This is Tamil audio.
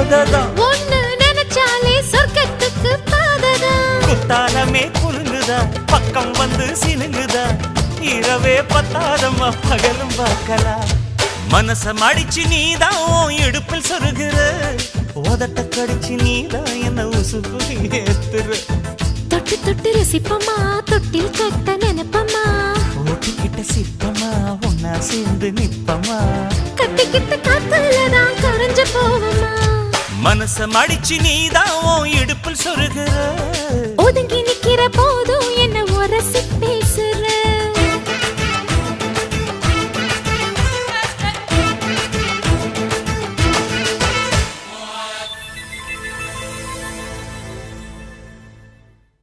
போததான் ஒண்ணு நினைச்சாலே சொர்க்கத்துக்கு பாததான் குத்தாலமே குலுங்குதா பக்கம் வந்து சினுங்குதா இரவே பத்தாதம்மா பகலும் பார்க்கலாம் மனச மடிச்சு நீதான் இடுப்பில் சொருகிற உதட்ட கடிச்சு நீதான் என்ன உசுப்பு ஏத்துற தொட்டு தொட்டு ரசிப்பமா தொட்டில் கட்ட நினைப்பமா ஓட்டிக்கிட்ட சிப்பமா ஒன்னா சேர்ந்து நிப்பமா கட்டிக்கிட்ட காத்துலதான் கரைஞ்ச போவமா மனச மடிச்சு நீதான் இடுப்பில் சொருகிற ஒதுங்கி